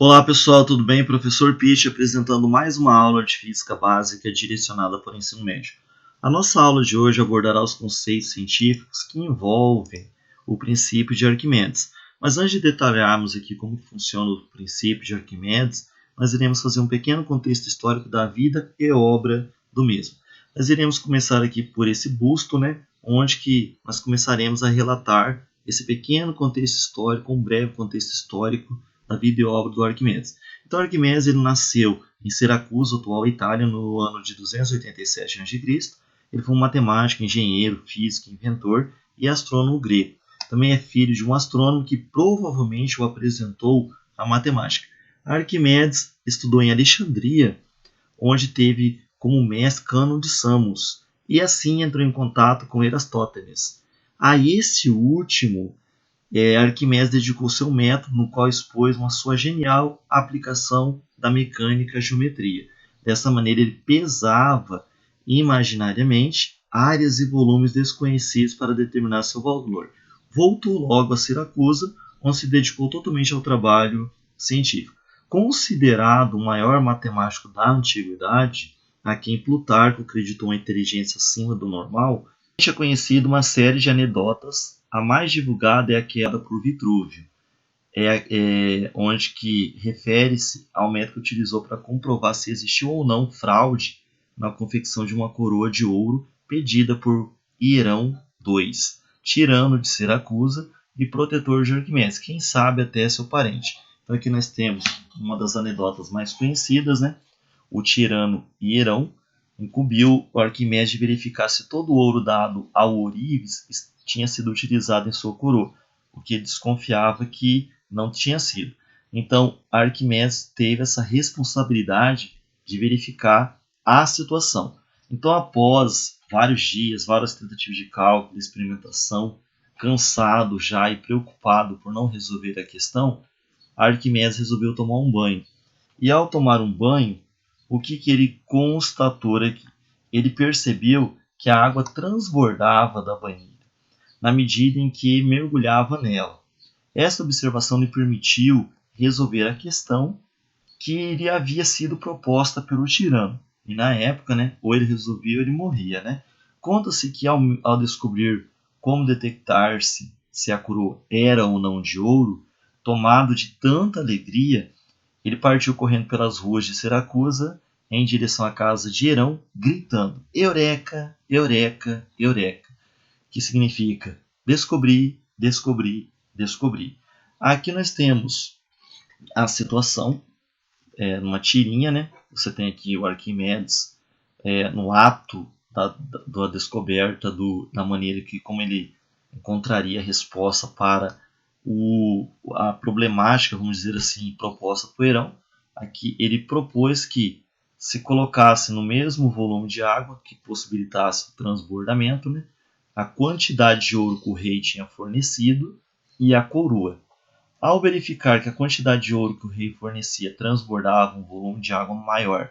Olá pessoal, tudo bem? Professor Pitt apresentando mais uma aula de Física Básica direcionada para o ensino médio. A nossa aula de hoje abordará os conceitos científicos que envolvem o princípio de Arquimedes. Mas antes de detalharmos aqui como funciona o princípio de Arquimedes, nós iremos fazer um pequeno contexto histórico da vida e obra do mesmo. Nós iremos começar aqui por esse busto, onde que nós começaremos a relatar esse pequeno contexto histórico, um breve contexto histórico da vida e obra do Arquimedes. Então, Arquimedes ele nasceu em Siracusa, atual Itália, no ano de 287 a.C. Ele foi um matemático, engenheiro, físico, inventor e astrônomo grego. Também é filho de um astrônomo que provavelmente o apresentou à matemática. Arquimedes estudou em Alexandria, onde teve como mestre Cânon de Samos, e assim entrou em contato com Erastótenes. A esse último, Arquimedes dedicou seu método, no qual expôs uma sua genial aplicação da mecânica à geometria. Dessa maneira, ele pesava imaginariamente áreas e volumes desconhecidos para determinar seu valor. Voltou logo a Siracusa, onde se dedicou totalmente ao trabalho científico. Considerado o maior matemático da antiguidade, a quem Plutarco acreditou uma inteligência acima do normal, é conhecido uma série de anedotas. A mais divulgada é a queda por Vitrúvio, onde que refere-se ao método que utilizou para comprovar se existiu ou não fraude na confecção de uma coroa de ouro pedida por Hierão II, tirano de Siracusa e protetor de Arquimedes, quem sabe até seu parente. Então aqui nós temos uma das anedotas mais conhecidas, o tirano Hierão incumbiu o Arquimedes de verificar se todo o ouro dado ao ourives tinha sido utilizado em sua coroa, o que ele desconfiava que não tinha sido. Então, Arquimedes teve essa responsabilidade de verificar a situação. Então, após vários dias, várias tentativas de cálculo, experimentação, cansado já e preocupado por não resolver a questão, Arquimedes resolveu tomar um banho. E ao tomar um banho, o que ele constatou aqui? Ele percebeu que a água transbordava da banheira na medida em que mergulhava nela. Essa observação lhe permitiu resolver a questão que lhe havia sido proposta pelo tirano. E na época, ou ele resolvia ou ele morria. Conta-se que ao descobrir como detectar-se se a coroa era ou não de ouro, tomado de tanta alegria, ele partiu correndo pelas ruas de Siracusa em direção à casa de Hierão, gritando: Eureka, Eureka, Eureka, que significa descobri, descobri, descobri. Aqui nós temos a situação, numa tirinha, Você tem aqui o Arquimedes no ato da descoberta da maneira como ele encontraria a resposta para a problemática, vamos dizer assim, proposta por Hierão. Aqui ele propôs que se colocasse no mesmo volume de água que possibilitasse o transbordamento, a quantidade de ouro que o rei tinha fornecido e a coroa. Ao verificar que a quantidade de ouro que o rei fornecia transbordava um volume de água maior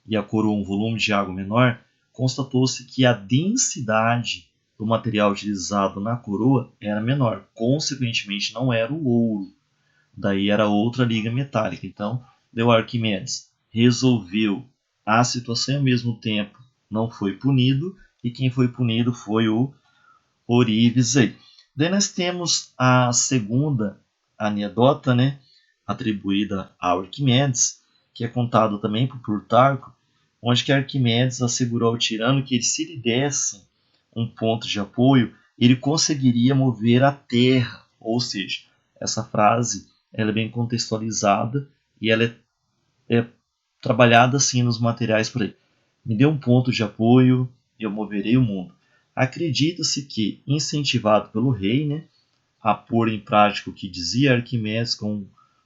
e a coroa um volume de água menor, constatou-se que a densidade do material utilizado na coroa era menor. Consequentemente, não era o ouro. Daí era outra liga metálica. Então, Arquimedes resolveu a situação e, ao mesmo tempo, não foi punido. E quem foi punido foi o ourives. Daí nós temos a segunda anedota, atribuída a Arquimedes, que é contado também por Plutarco, onde que Arquimedes assegurou ao tirano que se lhe desse um ponto de apoio, ele conseguiria mover a terra. Ou seja, essa frase ela é bem contextualizada e ela é trabalhada assim nos materiais por aí. Me dê um ponto de apoio e eu moverei o mundo. Acredita-se que, incentivado pelo rei, a pôr em prática o que dizia Arquimedes com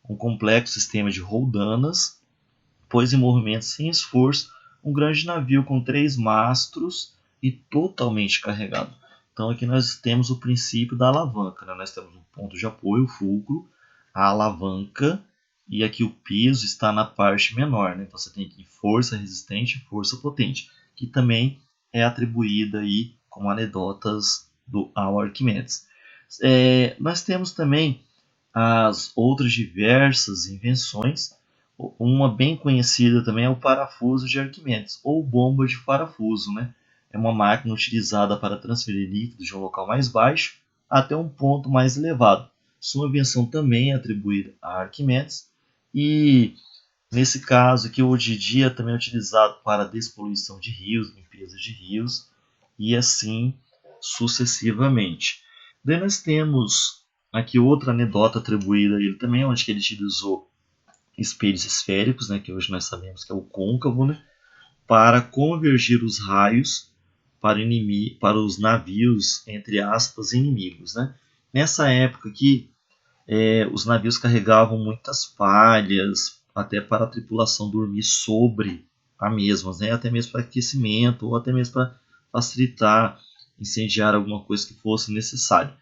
um complexo sistema de roldanas, pôs em movimento sem esforço um grande navio com 3 mastros e totalmente carregado. Então aqui nós temos o princípio da alavanca. Nós temos um ponto de apoio, o fulcro, a alavanca, e aqui o peso está na parte menor. Então você tem aqui força resistente e força potente, que também é atribuída aí como anedotas ao Arquimedes. Nós temos também as outras diversas invenções. Uma bem conhecida também é o parafuso de Arquimedes, ou bomba de parafuso, né? É uma máquina utilizada para transferir líquidos de um local mais baixo até um ponto mais elevado. Sua invenção também é atribuída a Arquimedes e, nesse caso aqui, hoje em dia também é utilizado para despoluição de rios, limpeza de rios e assim sucessivamente. Daí nós temos aqui outra anedota atribuída a ele também, onde ele utilizou espelhos esféricos, né, que hoje nós sabemos que é o côncavo, né, para convergir os raios para os navios, entre aspas, inimigos. Né? Nessa época aqui, os navios carregavam muitas palhas, até para a tripulação dormir sobre a mesma, né? Até mesmo para aquecimento, ou até mesmo para facilitar incendiar alguma coisa que fosse necessário.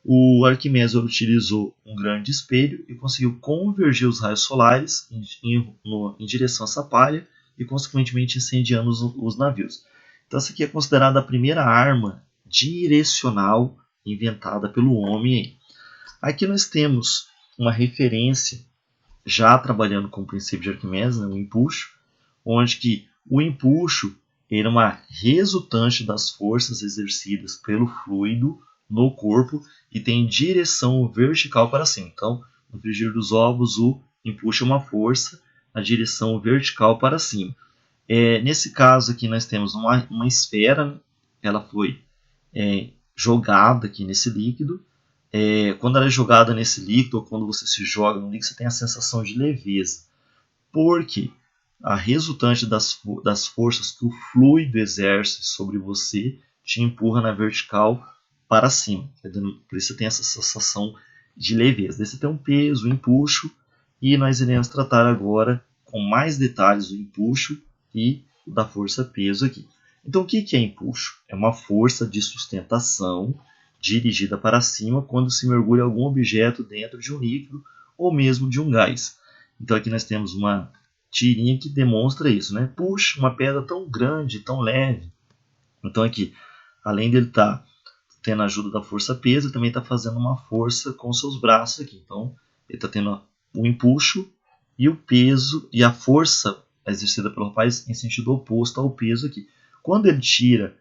O Arquimedes utilizou um grande espelho e conseguiu convergir os raios solares em direção a essa palha e, consequentemente, incendiando os navios. Então, essa aqui é considerada a primeira arma direcional inventada pelo homem. Aqui nós temos uma referência, já trabalhando com o princípio de Arquimedes, né, o empuxo, onde que o empuxo era uma resultante das forças exercidas pelo fluido no corpo e tem direção vertical para cima. Então, no frigir dos ovos, o empuxo é uma força na direção vertical para cima. Nesse caso aqui, nós temos uma esfera, né? Ela foi jogada aqui nesse líquido. Quando ela é jogada nesse líquido, ou quando você se joga no líquido, você tem a sensação de leveza. Porque a resultante das forças que o fluido exerce sobre você te empurra na vertical para cima. Por isso você tem essa sensação de leveza. Daí você tem um peso, um empuxo, e nós iremos tratar agora com mais detalhes o empuxo e da força-peso aqui. Então, o que é empuxo? É uma força de sustentação dirigida para cima quando se mergulha algum objeto dentro de um líquido ou mesmo de um gás. Então, aqui nós temos uma tirinha que demonstra isso, né? Puxa, uma pedra tão grande, tão leve. Então, aqui, além dele estar tendo a ajuda da força-peso, ele também está fazendo uma força com seus braços aqui. Então, ele está tendo o empuxo e o peso e a força exercida pelo rapaz em sentido oposto ao peso aqui. Quando ele tira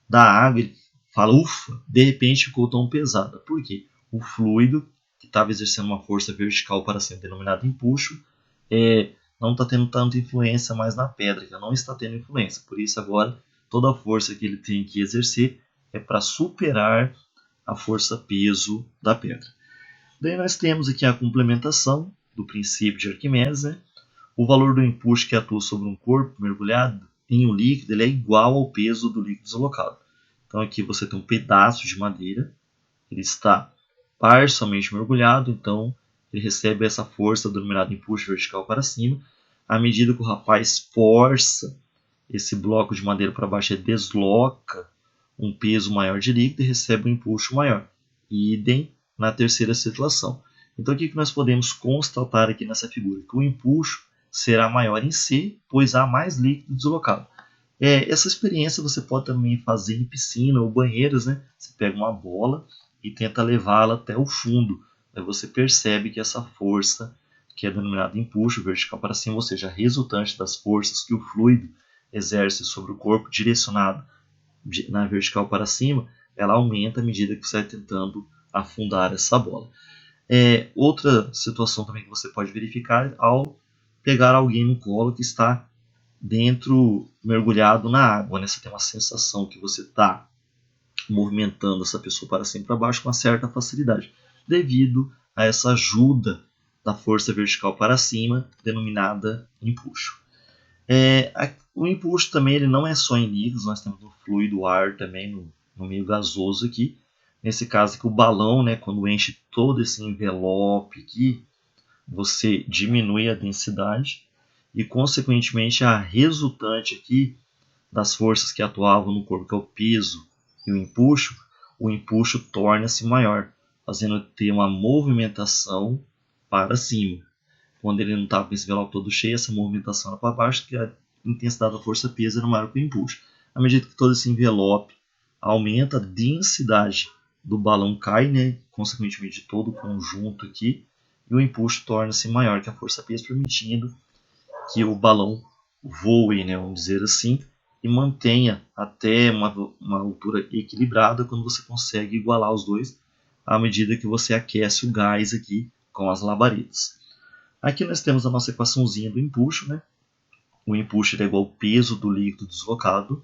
da água, ele fala, ufa, de repente ficou tão pesada. Por quê? O fluido, que estava exercendo uma força vertical para ser denominado empuxo, não está tendo tanta influência mais na pedra, que não está tendo influência. Por isso, agora, toda a força que ele tem que exercer é para superar a força-peso da pedra. Daí nós temos aqui a complementação do princípio de Arquimedes. Né? O valor do empuxo que atua sobre um corpo mergulhado em um líquido ele é igual ao peso do líquido deslocado. Então aqui você tem um pedaço de madeira, ele está parcialmente mergulhado, então ele recebe essa força denominada empuxo vertical para cima. À medida que o rapaz força esse bloco de madeira para baixo, ele desloca um peso maior de líquido e recebe um empuxo maior. Idem na terceira situação. Então, o que nós podemos constatar aqui nessa figura? Que o empuxo será maior em C, pois há mais líquido deslocado. Essa experiência você pode também fazer em piscina ou banheiros. Né? Você pega uma bola e tenta levá-la até o fundo. Aí você percebe que essa força, que é denominada empuxo vertical para cima, ou seja, resultante das forças que o fluido exerce sobre o corpo direcionado na vertical para cima, ela aumenta à medida que você vai tentando afundar essa bola. Outra situação também que você pode verificar ao pegar alguém no colo que está dentro, mergulhado na água. Né? Você tem uma sensação que você está movimentando essa pessoa para cima e para baixo com uma certa facilidade, devido a essa ajuda da força vertical para cima, denominada empuxo. O empuxo também ele não é só em líquidos, nós temos o fluido, o ar também no meio gasoso aqui. Nesse caso aqui, o balão, né, quando enche todo esse envelope aqui, você diminui a densidade e, consequentemente, a resultante aqui das forças que atuavam no corpo, que é o peso e o empuxo torna-se maior, fazendo ter uma movimentação para cima. Quando ele não estava com esse envelope todo cheio, essa movimentação era para baixo, que a intensidade da força-peso era maior que o empuxo. À medida que todo esse envelope aumenta, a densidade do balão cai, né? Consequentemente de todo o conjunto aqui, e o empuxo torna-se maior que a força-peso, permitindo que o balão voe, né, vamos dizer assim, e mantenha até uma altura equilibrada quando você consegue igualar os dois à medida que você aquece o gás aqui com as labaredas. Aqui nós temos a nossa equaçãozinha do empuxo, né? O empuxo é igual ao peso do líquido deslocado.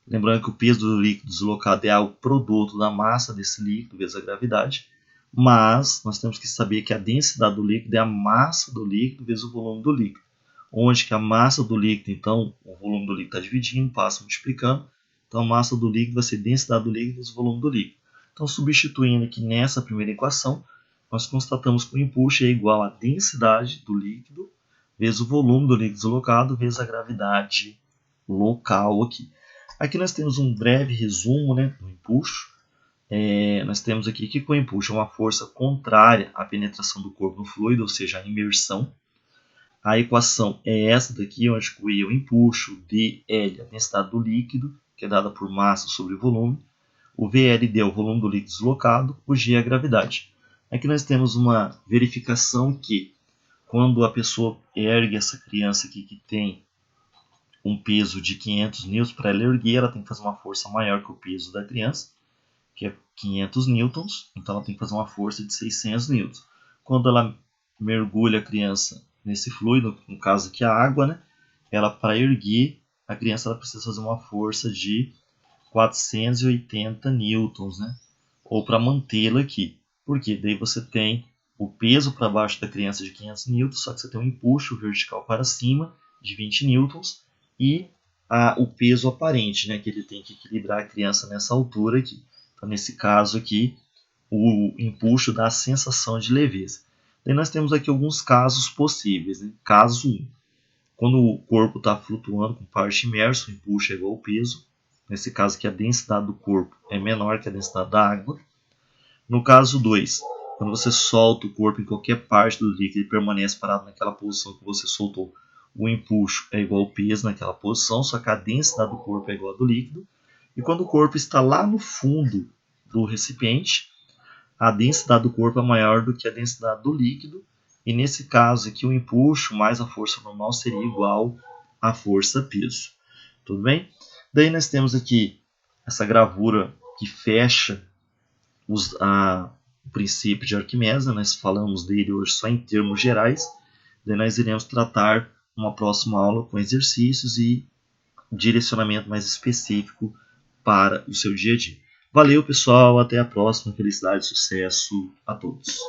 Lembrando que o peso do líquido deslocado é o produto da massa desse líquido vezes a gravidade. Mas nós temos que saber que a densidade do líquido é a massa do líquido vezes o volume do líquido. Onde que a massa do líquido, então, o volume do líquido está dividindo, passa multiplicando. Então, a massa do líquido vai ser densidade do líquido vezes o volume do líquido. Então, substituindo aqui nessa primeira equação, nós constatamos que o empuxo é igual à densidade do líquido vezes o volume do líquido deslocado vezes a gravidade local aqui. Aqui nós temos um breve resumo, né, do empuxo. Nós temos aqui que o empuxo é uma força contrária à penetração do corpo no fluido, ou seja, a imersão. A equação é essa daqui, onde o E é o empuxo, o dL é a densidade do líquido, que é dada por massa sobre volume, o VLD é o volume do líquido deslocado, o G é a gravidade. Aqui nós temos uma verificação que, quando a pessoa ergue essa criança aqui que tem um peso de 500 newtons, para ela erguer, ela tem que fazer uma força maior que o peso da criança, que é 500 newtons, então ela tem que fazer uma força de 600 newtons. Quando ela mergulha a criança nesse fluido, no caso aqui a água, né, ela para erguer a criança ela precisa fazer uma força de 480 newtons, né, ou para mantê-la aqui. Porque daí você tem o peso para baixo da criança de 500 newtons, só que você tem um empuxo vertical para cima de 20 newtons e o peso aparente, né, que ele tem que equilibrar a criança nessa altura aqui. Então, nesse caso aqui, o empuxo dá a sensação de leveza. Daí nós temos aqui alguns casos possíveis. Né? Caso 1, quando o corpo está flutuando com parte imersa, o empuxo é igual ao peso. Nesse caso aqui, a densidade do corpo é menor que a densidade da água. No caso 2, quando você solta o corpo em qualquer parte do líquido e permanece parado naquela posição que você soltou, o empuxo é igual ao peso naquela posição, só que a densidade do corpo é igual à do líquido. E quando o corpo está lá no fundo do recipiente, a densidade do corpo é maior do que a densidade do líquido. E nesse caso aqui, o empuxo mais a força normal seria igual à força-peso. Tudo bem? Daí nós temos aqui essa gravura que fecha o princípio de Arquimedes. Nós falamos dele hoje só em termos gerais. Daí nós iremos tratar uma próxima aula com exercícios e direcionamento mais específico para o seu dia a dia. Valeu, pessoal. Até a próxima. Felicidade e sucesso a todos.